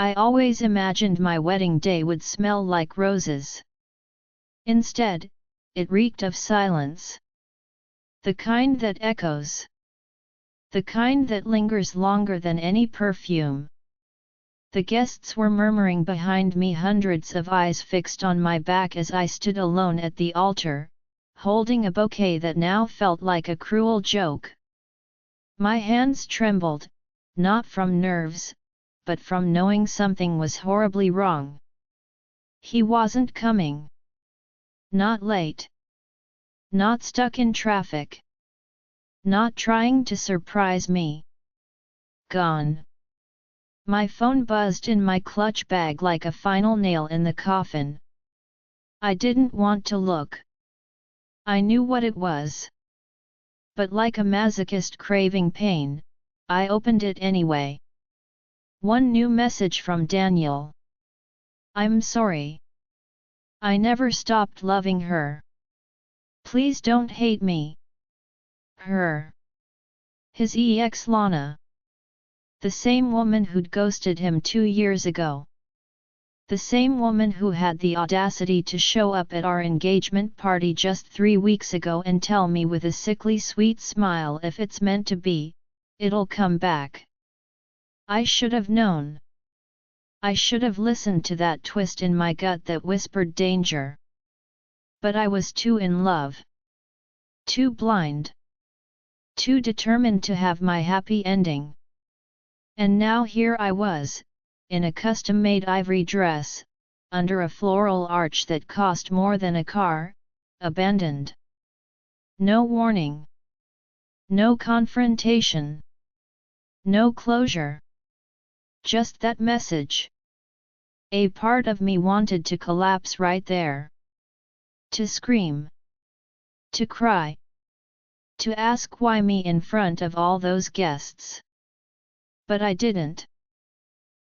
I always imagined my wedding day would smell like roses. Instead, it reeked of silence. The kind that echoes. The kind that lingers longer than any perfume. The guests were murmuring behind me, hundreds of eyes fixed on my back as I stood alone at the altar, holding a bouquet that now felt like a cruel joke. My hands trembled, not from nerves, but from knowing something was horribly wrong. He wasn't coming. Not late. Not stuck in traffic. Not trying to surprise me. Gone. My phone buzzed in my clutch bag like a final nail in the coffin. I didn't want to look. I knew what it was. But like a masochist craving pain, I opened it anyway. One new message from Daniel. I'm sorry. I never stopped loving her. Please don't hate me. Her. His ex Lana. The same woman who'd ghosted him 2 years ago. The same woman who had the audacity to show up at our engagement party just 3 weeks ago and tell me with a sickly sweet smile, if it's meant to be, it'll come back. I should have known. I should have listened to that twist in my gut that whispered danger. But I was too in love. Too blind. Too determined to have my happy ending. And now here I was, in a custom-made ivory dress, under a floral arch that cost more than a car, abandoned. No warning. No confrontation. No closure. Just that message. A part of me wanted to collapse right there. To scream. To cry. To ask why me in front of all those guests. But I didn't.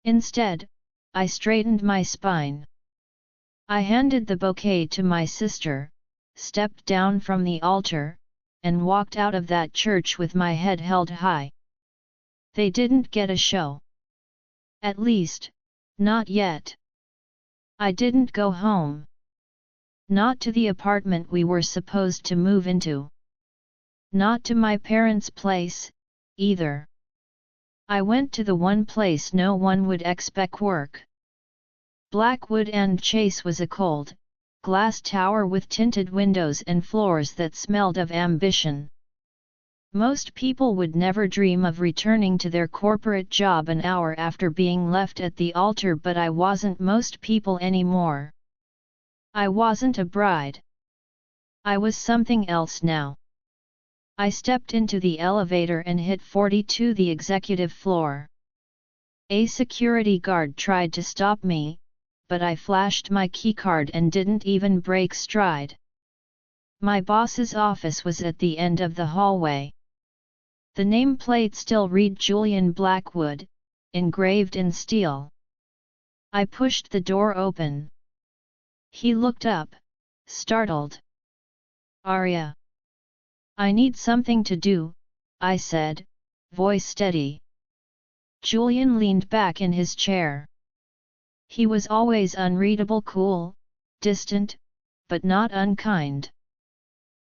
Instead, I straightened my spine. I handed the bouquet to my sister, stepped down from the altar, and walked out of that church with my head held high. They didn't get a show. At least, not yet. I didn't go home. Not to the apartment we were supposed to move into. Not to my parents' place, either. I went to the one place no one would expect work. Blackwood and Chase was a cold, glass tower with tinted windows and floors that smelled of ambition. Most people would never dream of returning to their corporate job an hour after being left at the altar, but I wasn't most people anymore. I wasn't a bride. I was something else now. I stepped into the elevator and hit 42, the executive floor. A security guard tried to stop me, but I flashed my keycard and didn't even break stride. My boss's office was at the end of the hallway. The nameplate still read Julian Blackwood, engraved in steel. I pushed the door open. He looked up, startled. "Arya." "I need something to do," I said, voice steady. Julian leaned back in his chair. He was always unreadable, cool, distant, but not unkind.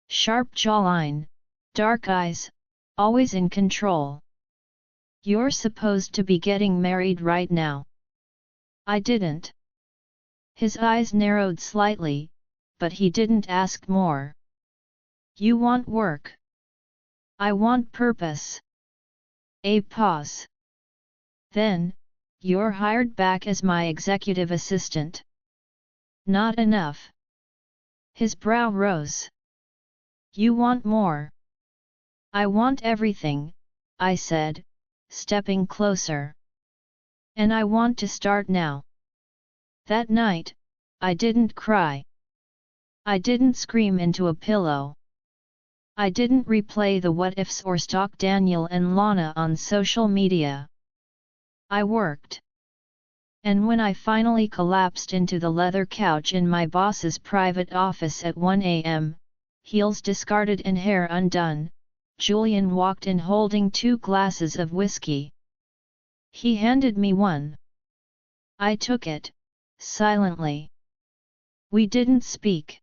Sharp jawline, dark eyes, always in control. "You're supposed to be getting married right now." I didn't. His eyes narrowed slightly, but he didn't ask more. "You want work." "I want purpose." A pause. "Then, you're hired back as my executive assistant." "Not enough." His brow rose. "You want more." "I want everything," I said, stepping closer. "And I want to start now." That night, I didn't cry. I didn't scream into a pillow. I didn't replay the what-ifs or stalk Daniel and Lana on social media. I worked. And when I finally collapsed into the leather couch in my boss's private office at 1 a.m., heels discarded and hair undone, Julian walked in holding 2 glasses of whiskey. He handed me one. I took it, silently. We didn't speak.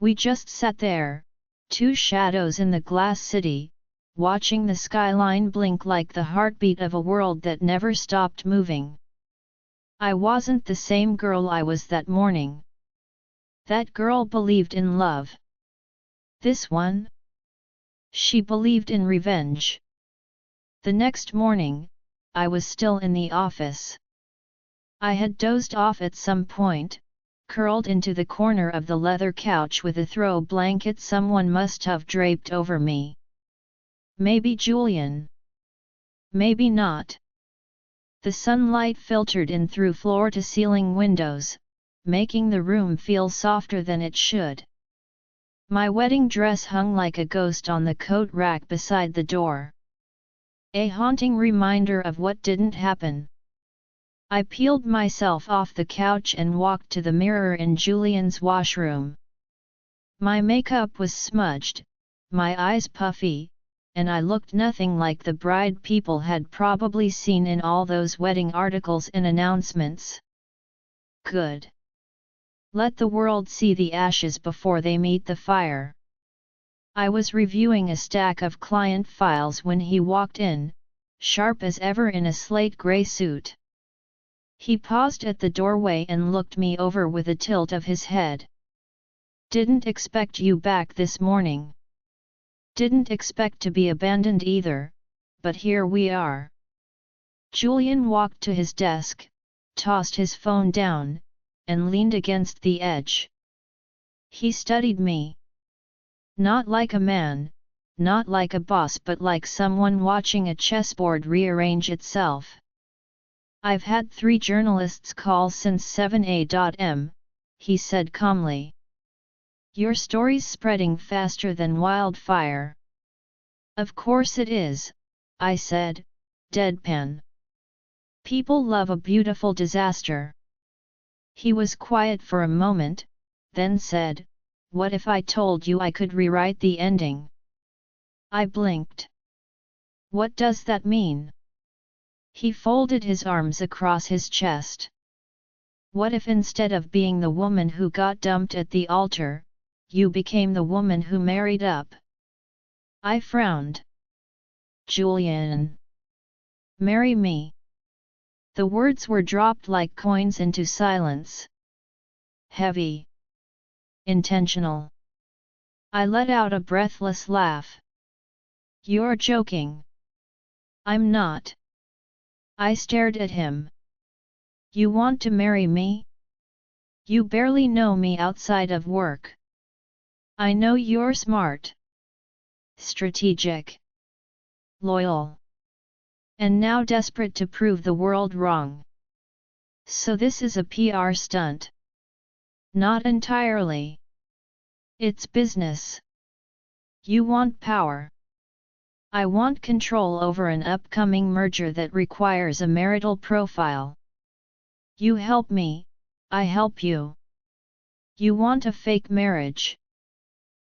We just sat there, two shadows in the glass city, watching the skyline blink like the heartbeat of a world that never stopped moving. I wasn't the same girl I was that morning. That girl believed in love. This one? She believed in revenge. The next morning, I was still in the office. I had dozed off at some point, curled into the corner of the leather couch with a throw blanket someone must have draped over me. Maybe Julian. Maybe not. The sunlight filtered in through floor-to-ceiling windows, making the room feel softer than it should. My wedding dress hung like a ghost on the coat rack beside the door. A haunting reminder of what didn't happen. I peeled myself off the couch and walked to the mirror in Julian's washroom. My makeup was smudged, my eyes puffy, and I looked nothing like the bride people had probably seen in all those wedding articles and announcements. Good. Let the world see the ashes before they meet the fire. I was reviewing a stack of client files when he walked in, sharp as ever in a slate gray suit. He paused at the doorway and looked me over with a tilt of his head. Didn't expect you back this morning. Didn't expect to be abandoned either, but here we are. Julian walked to his desk, tossed his phone down, and leaned against the edge. He studied me. Not like a man, not like a boss, but like someone watching a chessboard rearrange itself. I've had 3 journalists call since 7am, he said calmly. Your story's spreading faster than wildfire. Of course it is, I said, deadpan. People love a beautiful disaster. He was quiet for a moment, then said, what if I told you I could rewrite the ending? I blinked. What does that mean? He folded his arms across his chest. What if instead of being the woman who got dumped at the altar, you became the woman who married up? I frowned. Julian. Marry me. The words were dropped like coins into silence. Heavy. Intentional. I let out a breathless laugh. You're joking. I'm not. I stared at him. You want to marry me? You barely know me outside of work. I know you're smart. Strategic. Loyal. And now desperate to prove the world wrong. So this is a PR stunt. Not entirely. It's business. You want power. I want control over an upcoming merger that requires a marital profile. You help me, I help you. You want a fake marriage.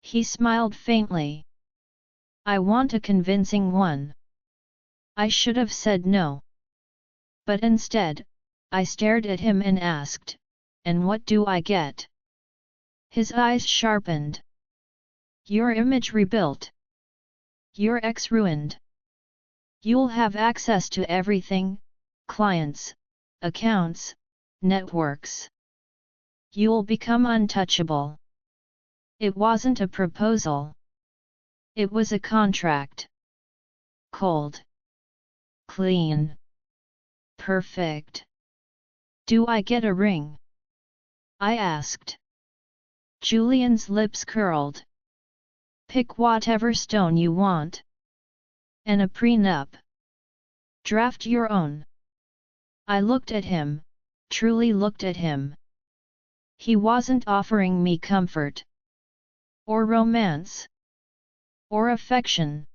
He smiled faintly. I want a convincing one. I should have said no. But instead, I stared at him and asked, and what do I get? His eyes sharpened. Your image rebuilt. Your ex ruined. You'll have access to everything, clients, accounts, networks. You'll become untouchable. It wasn't a proposal. It was a contract. Cold. Clean. Perfect. Do I get a ring? I asked. Julian's lips curled. Pick whatever stone you want. And a prenup. Draft your own. I looked at him, truly looked at him. He wasn't offering me comfort. Or romance. Or affection.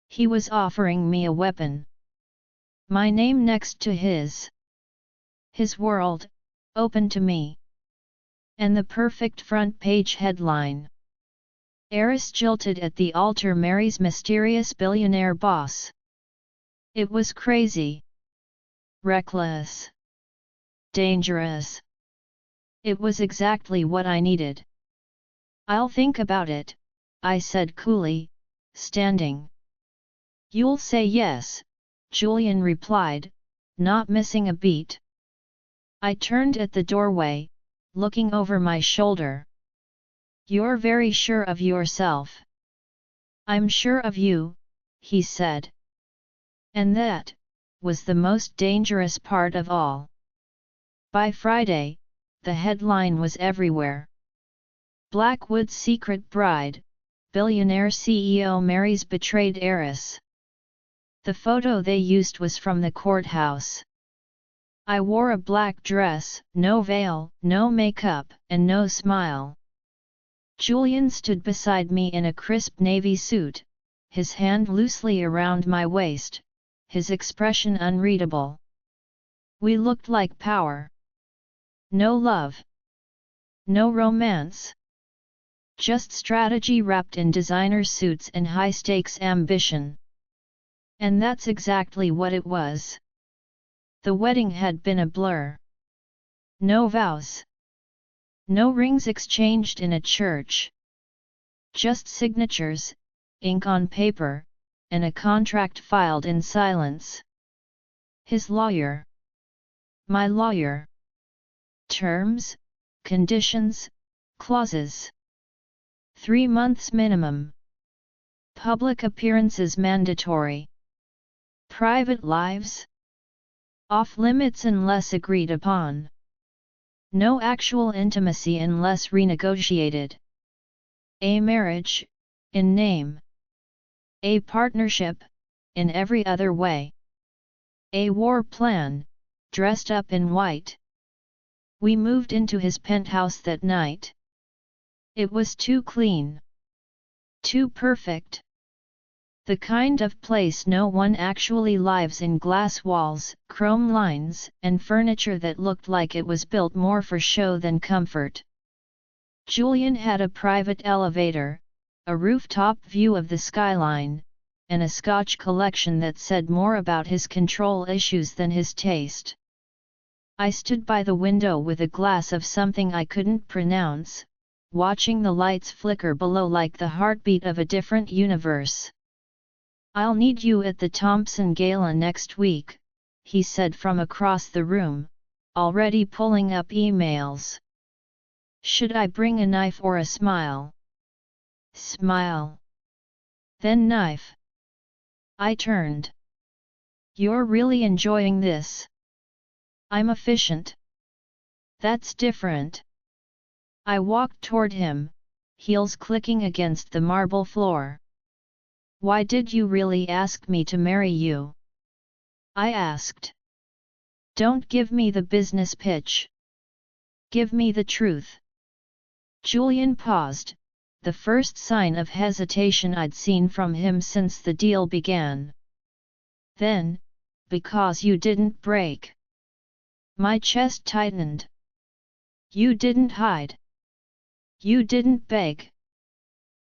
He was offering me a weapon. My name next to his. His world, open to me. And the perfect front page headline. Heiress jilted at the altar marries mysterious billionaire boss. It was crazy. Reckless. Dangerous. It was exactly what I needed. I'll think about it, I said coolly, standing. You'll say yes, Julian replied, not missing a beat. I turned at the doorway, looking over my shoulder. You're very sure of yourself. I'm sure of you, he said. And that was the most dangerous part of all. By Friday, the headline was everywhere. Blackwood's secret bride, billionaire CEO marries betrayed heiress. The photo they used was from the courthouse. I wore a black dress, no veil, no makeup, and no smile. Julian stood beside me in a crisp navy suit, his hand loosely around my waist, his expression unreadable. We looked like power. No love. No romance. Just strategy wrapped in designer suits and high-stakes ambition. And that's exactly what it was. The wedding had been a blur. No vows. No rings exchanged in a church. Just signatures, ink on paper, and a contract filed in silence. His lawyer. My lawyer. Terms, conditions, clauses. 3 months minimum. Public appearances mandatory. Private lives? Off limits unless agreed upon. No actual intimacy unless renegotiated. A marriage, in name. A partnership, in every other way. A war plan, dressed up in white. We moved into his penthouse that night. It was too clean. Too perfect. The kind of place no one actually lives in, glass walls, chrome lines, and furniture that looked like it was built more for show than comfort. Julian had a private elevator, a rooftop view of the skyline, and a Scotch collection that said more about his control issues than his taste. I stood by the window with a glass of something I couldn't pronounce, watching the lights flicker below like the heartbeat of a different universe. I'll need you at the Thompson Gala next week, he said from across the room, already pulling up emails. Should I bring a knife or a smile? Smile. Then knife. I turned. You're really enjoying this? I'm efficient. That's different. I walked toward him, heels clicking against the marble floor. Why did you really ask me to marry you? I asked. Don't give me the business pitch. Give me the truth. Julian paused, the first sign of hesitation I'd seen from him since the deal began. Then, because you didn't break. My chest tightened. You didn't hide. You didn't beg.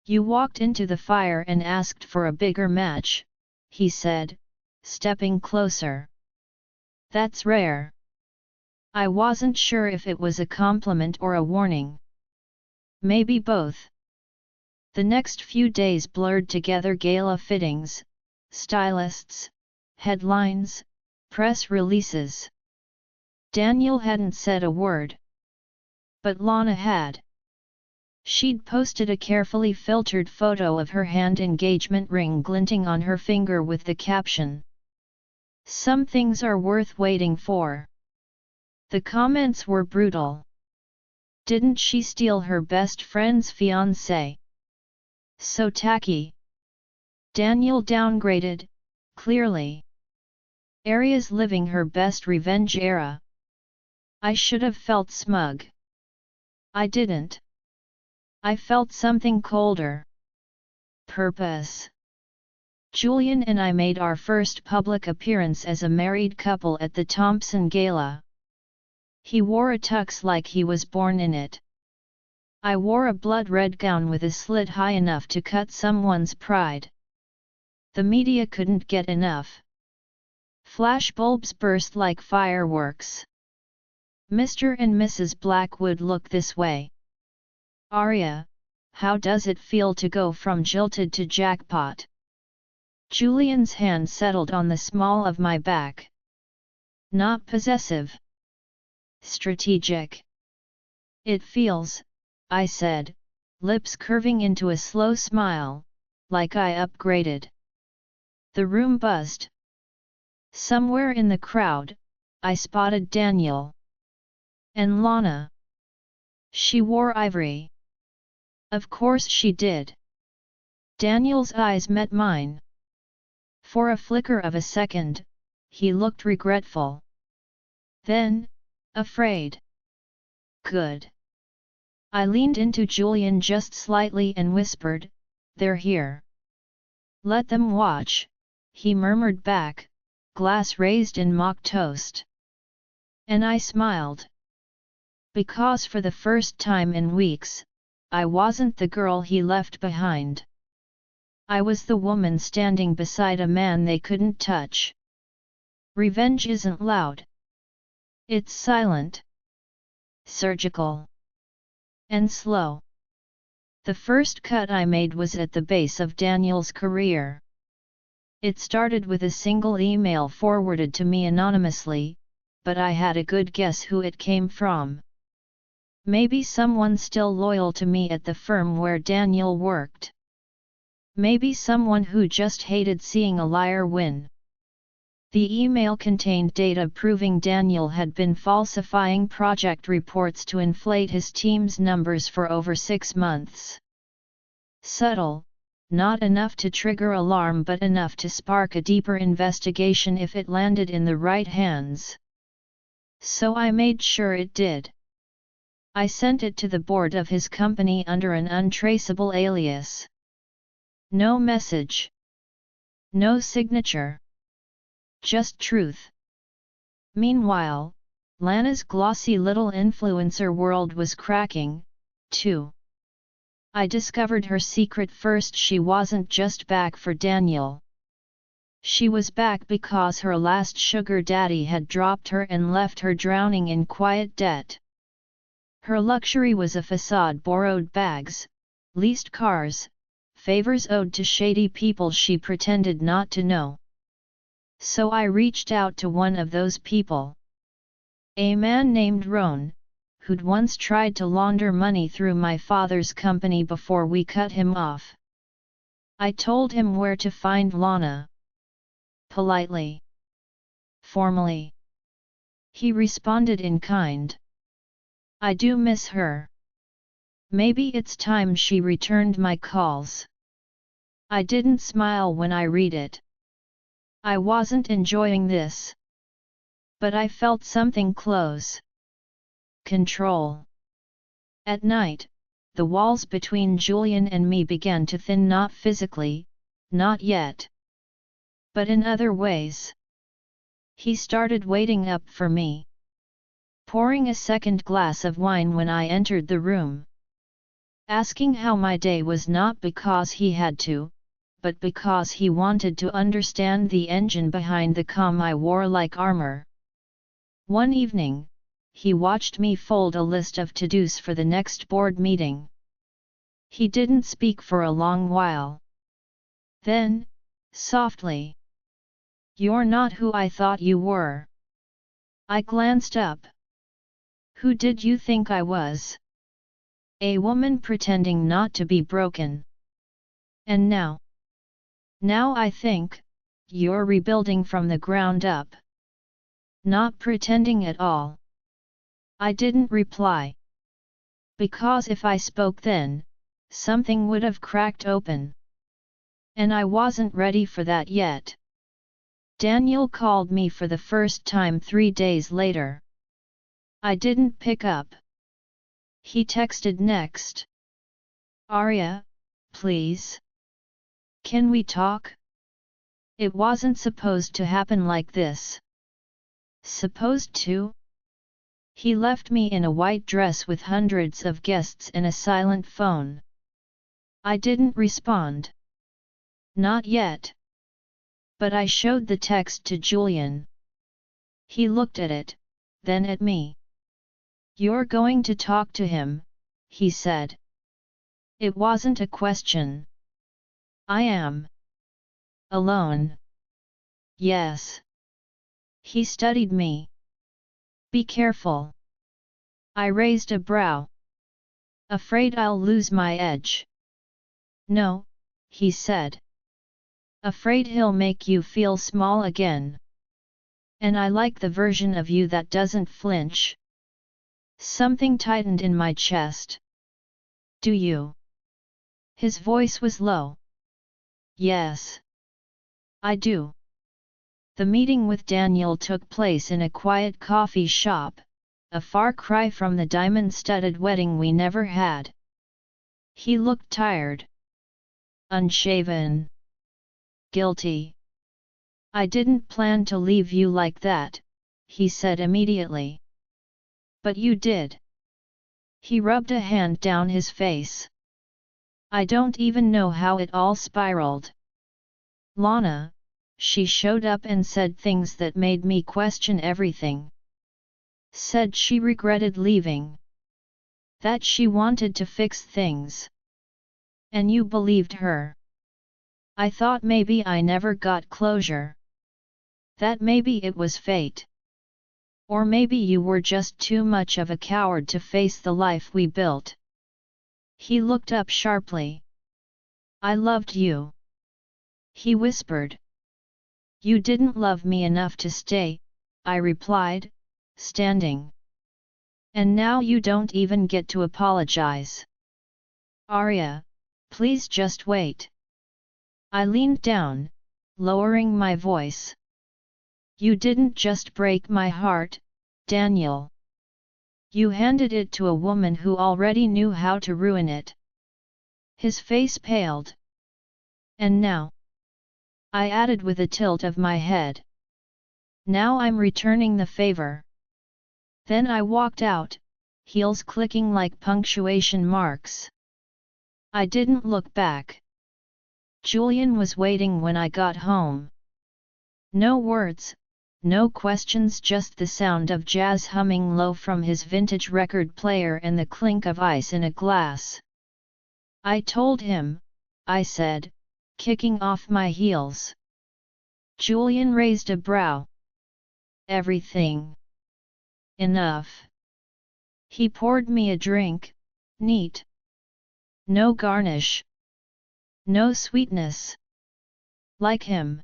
You walked into the fire and asked for a bigger match, he said, stepping closer. That's rare. I wasn't sure if it was a compliment or a warning. Maybe both. The next few days blurred together: gala fittings, stylists, headlines, press releases. Daniel hadn't said a word. But Lana had. She'd posted a carefully filtered photo of her hand engagement ring glinting on her finger with the caption, "Some things are worth waiting for." The comments were brutal. Didn't she steal her best friend's fiancé? So tacky. Daniel downgraded, clearly. Aria's living her best revenge era. I should have felt smug. I didn't. I felt something colder. Purpose. Julian and I made our first public appearance as a married couple at the Thompson Gala. He wore a tux like he was born in it. I wore a blood-red gown with a slit high enough to cut someone's pride. The media couldn't get enough. Flashbulbs burst like fireworks. Mr. and Mrs. Blackwood look this way. Arya, how does it feel to go from jilted to jackpot? Julian's hand settled on the small of my back. Not possessive. Strategic. It feels, I said, lips curving into a slow smile, like I upgraded. The room buzzed. Somewhere in the crowd, I spotted Daniel. And Lana. She wore ivory. Of course she did. Daniel's eyes met mine. For a flicker of a second, he looked regretful. Then, afraid. Good. I leaned into Julian just slightly and whispered, "They're here." "Let them watch," he murmured back, glass raised in mock toast. And I smiled. Because for the first time in weeks, I wasn't the girl he left behind. I was the woman standing beside a man they couldn't touch. Revenge isn't loud. It's silent. Surgical. And slow. The first cut I made was at the base of Daniel's career. It started with a single email forwarded to me anonymously, but I had a good guess who it came from. Maybe someone still loyal to me at the firm where Daniel worked. Maybe someone who just hated seeing a liar win. The email contained data proving Daniel had been falsifying project reports to inflate his team's numbers for over 6 months. Subtle, not enough to trigger alarm but enough to spark a deeper investigation if it landed in the right hands. So I made sure it did. I sent it to the board of his company under an untraceable alias. No message. No signature. Just truth. Meanwhile, Lana's glossy little influencer world was cracking, too. I discovered her secret first. She wasn't just back for Daniel. She was back because her last sugar daddy had dropped her and left her drowning in quiet debt. Her luxury was a facade, borrowed bags, leased cars, favors owed to shady people she pretended not to know. So I reached out to one of those people. A man named Roan, who'd once tried to launder money through my father's company before we cut him off. I told him where to find Lana. Politely. Formally. He responded in kind. I do miss her. Maybe it's time she returned my calls. I didn't smile when I read it. I wasn't enjoying this. But I felt something close. Control. At night, the walls between Julian and me began to thin, not physically, not yet. But in other ways. He started waiting up for me. Pouring a second glass of wine when I entered the room. Asking how my day was not because he had to, but because he wanted to understand the engine behind the calm I wore like armor. One evening, he watched me fold a list of to-dos for the next board meeting. He didn't speak for a long while. Then, softly. "You're not who I thought you were." I glanced up. Who did you think I was? A woman pretending not to be broken. And now? Now I think, you're rebuilding from the ground up. Not pretending at all. I didn't reply. Because if I spoke then, something would have cracked open. And I wasn't ready for that yet. Daniel called me for the first time 3 days later. I didn't pick up. He texted next. "Arya, please. Can we talk?" It wasn't supposed to happen like this. Supposed to? He left me in a white dress with hundreds of guests and a silent phone. I didn't respond. Not yet. But I showed the text to Julian. He looked at it, then at me. You're going to talk to him, he said. It wasn't a question. I am. Alone. Yes. He studied me. Be careful. I raised a brow. Afraid I'll lose my edge. No, he said. Afraid he'll make you feel small again. And I like the version of you that doesn't flinch. Something tightened in my chest. Do you? His voice was low. Yes. I do. The meeting with Daniel took place in a quiet coffee shop, a far cry from the diamond-studded wedding we never had. He looked tired. Unshaven. Guilty. I didn't plan to leave you like that, he said immediately. But you did. He rubbed a hand down his face. I don't even know how it all spiraled. Lana, she showed up and said things that made me question everything. Said she regretted leaving. That she wanted to fix things. And you believed her. I thought maybe I never got closure. That maybe it was fate. Or maybe you were just too much of a coward to face the life we built. He looked up sharply. I loved you. He whispered. You didn't love me enough to stay, I replied, standing. And now you don't even get to apologize. Arya, please just wait. I leaned down, lowering my voice. You didn't just break my heart, Daniel. You handed it to a woman who already knew how to ruin it. His face paled. And now? I added with a tilt of my head. Now I'm returning the favor. Then I walked out, heels clicking like punctuation marks. I didn't look back. Julian was waiting when I got home. No words, no questions, just the sound of jazz humming low from his vintage record player and the clink of ice in a glass. I told him, I said, kicking off my heels. Julian raised a brow. Everything. Enough. He poured me a drink, neat. No garnish. No sweetness. Like him.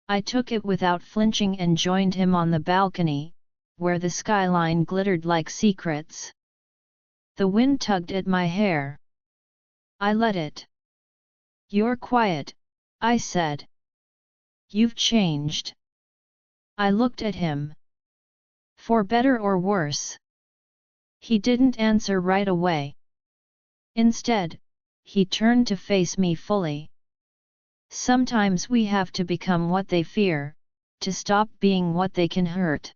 I took it without flinching and joined him on the balcony, where the skyline glittered like secrets. The wind tugged at my hair. I let it. You're quiet, I said. You've changed. I looked at him. For better or worse? He didn't answer right away. Instead, he turned to face me fully. Sometimes we have to become what they fear, to stop being what they can hurt.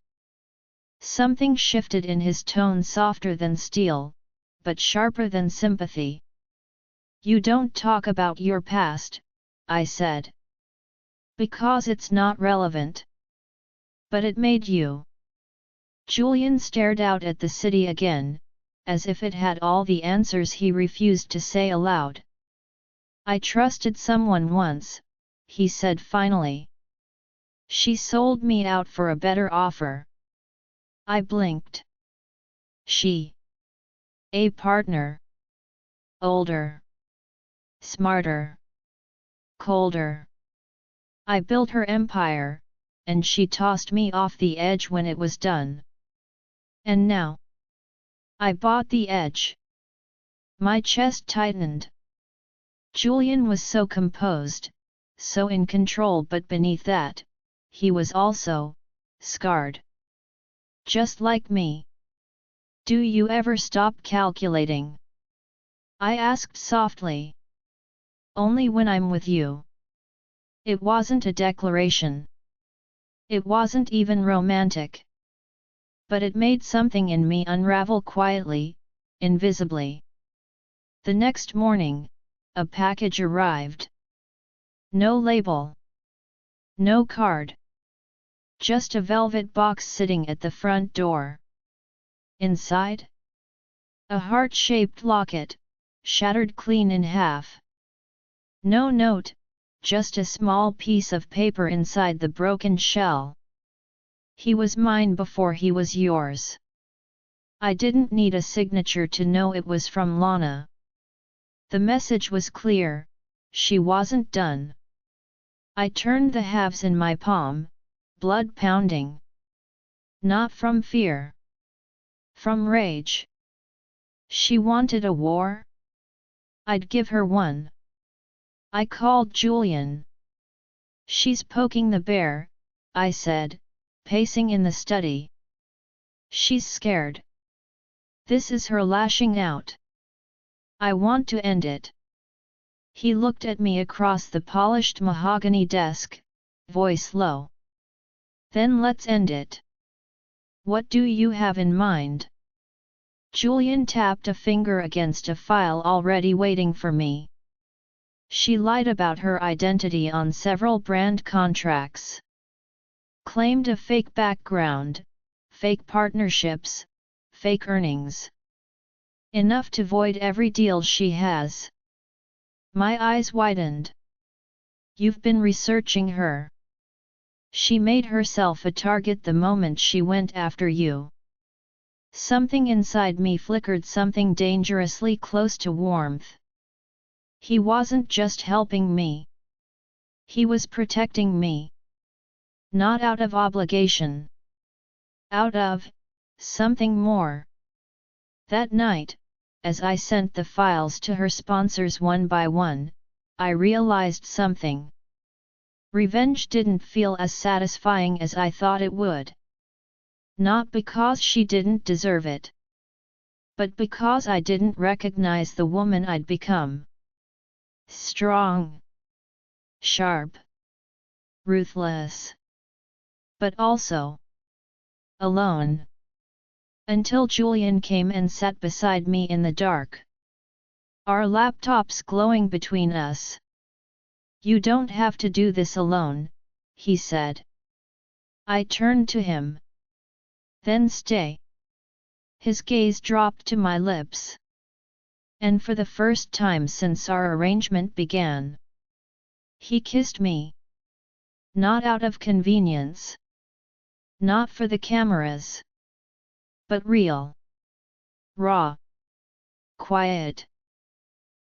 Something shifted in his tone, softer than steel, but sharper than sympathy. You don't talk about your past, I said. Because it's not relevant. But it made you. Julian stared out at the city again, as if it had all the answers he refused to say aloud. I trusted someone once, he said finally. She sold me out for a better offer. I blinked. She. A partner. Older. Smarter. Colder. I built her empire, and she tossed me off the edge when it was done. And now? I bought the edge. My chest tightened. Julian was so composed, so in control, but beneath that, he was also scarred. Just like me. Do you ever stop calculating? I asked softly. Only when I'm with you. It wasn't a declaration. It wasn't even romantic. But it made something in me unravel quietly, invisibly. The next morning, a package arrived. No label. No card. Just a velvet box sitting at the front door. Inside? A heart-shaped locket, shattered clean in half. No note, just a small piece of paper inside the broken shell. He was mine before he was yours. I didn't need a signature to know it was from Lana. The message was clear, she wasn't done. I turned the halves in my palm, blood pounding. Not from fear. From rage. She wanted a war? I'd give her one. I called Julian. She's poking the bear, I said, pacing in the study. She's scared. This is her lashing out. I want to end it. He looked at me across the polished mahogany desk, voice low. Then let's end it. What do you have in mind? Julian tapped a finger against a file already waiting for me. She lied about her identity on several brand contracts. Claimed a fake background, fake partnerships, fake earnings. Enough to void every deal she has. My eyes widened. You've been researching her. She made herself a target the moment she went after you. Something inside me flickered, something dangerously close to warmth. He wasn't just helping me. He was protecting me. Not out of obligation. Out of something more. That night, as I sent the files to her sponsors one by one, I realized something. Revenge didn't feel as satisfying as I thought it would. Not because she didn't deserve it, but because I didn't recognize the woman I'd become. Strong. Sharp. Ruthless. But also alone. Until Julian came and sat beside me in the dark. Our laptops glowing between us. You don't have to do this alone, he said. I turned to him. Then stay. His gaze dropped to my lips. And for the first time since our arrangement began, he kissed me. Not out of convenience. Not for the cameras. But real. Raw. Quiet.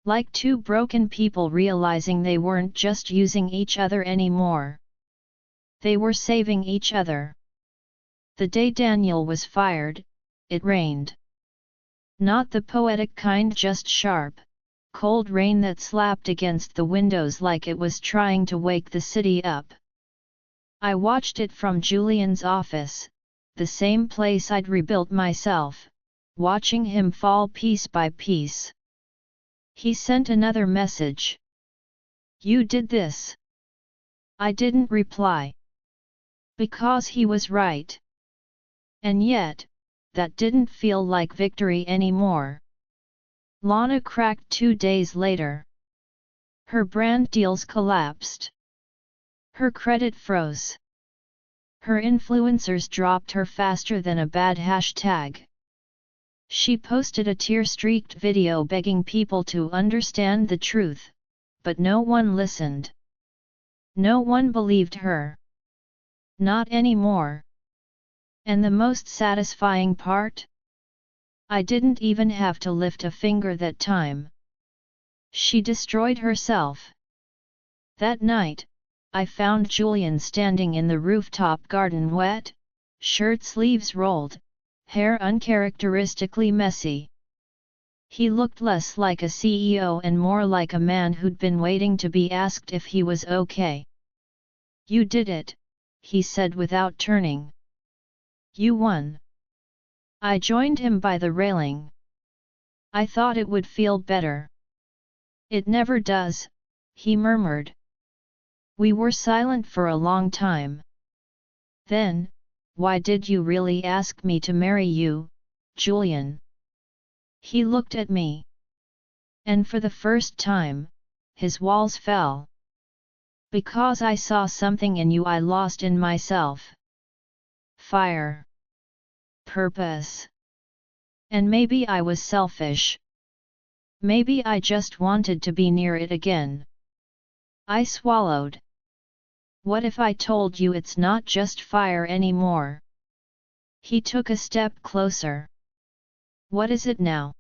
Like two broken people realizing they weren't just using each other anymore. They were saving each other. The day Daniel was fired, it rained. Not the poetic kind, just sharp, cold rain that slapped against the windows like it was trying to wake the city up. I watched it from Julian's office, the same place I'd rebuilt myself, watching him fall piece by piece. He sent another message. You did this. I didn't reply. Because he was right. And yet, that didn't feel like victory anymore. Lana cracked 2 days later. Her brand deals collapsed. Her credit froze. Her influencers dropped her faster than a bad hashtag. She posted a tear-streaked video begging people to understand the truth, but no one listened. No one believed her. Not anymore. And the most satisfying part? I didn't even have to lift a finger that time. She destroyed herself. That night, I found Julian standing in the rooftop garden, wet, shirt sleeves rolled, hair uncharacteristically messy. He looked less like a CEO and more like a man who'd been waiting to be asked if he was okay. You did it, he said without turning. You won. I joined him by the railing. I thought it would feel better. It never does, he murmured. We were silent for a long time. Then, why did you really ask me to marry you, Julian? He looked at me. And for the first time, his walls fell. Because I saw something in you I lost in myself. Fire. Purpose. And maybe I was selfish. Maybe I just wanted to be near it again. I swallowed. What if I told you it's not just fire anymore? He took a step closer. What is it now?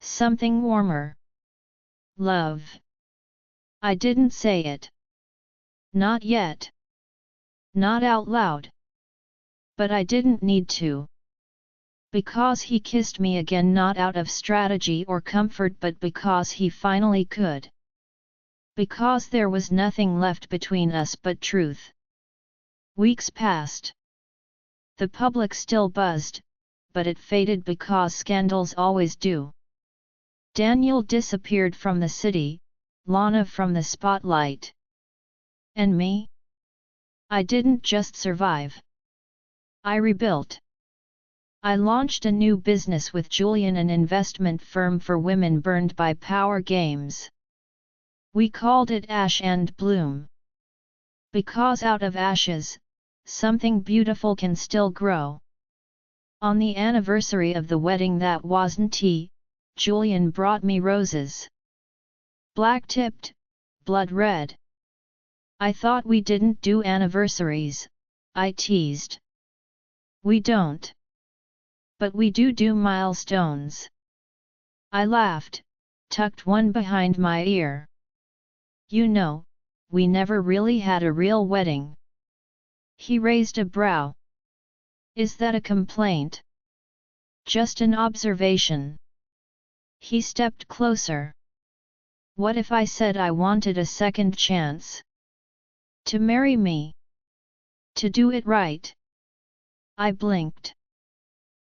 Something warmer. Love. I didn't say it. Not yet. Not out loud. But I didn't need to. Because he kissed me again, not out of strategy or comfort, but because he finally could. Because there was nothing left between us but truth. Weeks passed. The public still buzzed, but it faded because scandals always do. Daniel disappeared from the city, Lana from the spotlight. And me? I didn't just survive. I rebuilt. I launched a new business with Julian, an investment firm for women burned by power games. We called it Ash and Bloom. Because out of ashes, something beautiful can still grow. On the anniversary of the wedding that wasn't tea, Julian brought me roses. Black-tipped, blood red. I thought we didn't do anniversaries, I teased. We don't. But we do milestones. I laughed, tucked one behind my ear. You know, we never really had a real wedding. He raised a brow. Is that a complaint? Just an observation. He stepped closer. What if I said I wanted a second chance? To marry me? To do it right? I blinked.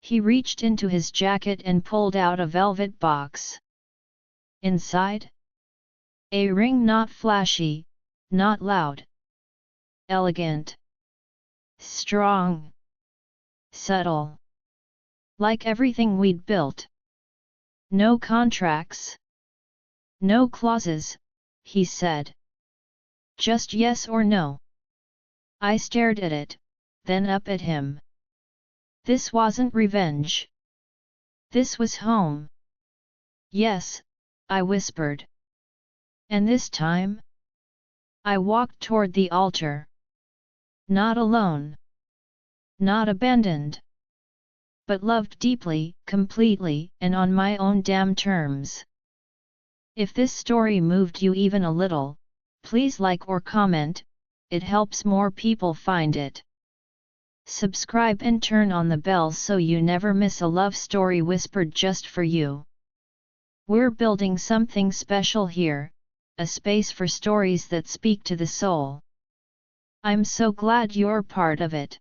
He reached into his jacket and pulled out a velvet box. Inside? A ring, not flashy, not loud. Elegant. Strong. Subtle. Like everything we'd built. No contracts. No clauses, he said. Just yes or no. I stared at it, then up at him. This wasn't revenge. This was home. Yes, I whispered. And this time? I walked toward the altar. Not alone. Not abandoned. But loved deeply, completely, and on my own damn terms. If this story moved you even a little, please like or comment, it helps more people find it. Subscribe and turn on the bell so you never miss a love story whispered just for you. We're building something special here, a space for stories that speak to the soul. I'm so glad you're part of it.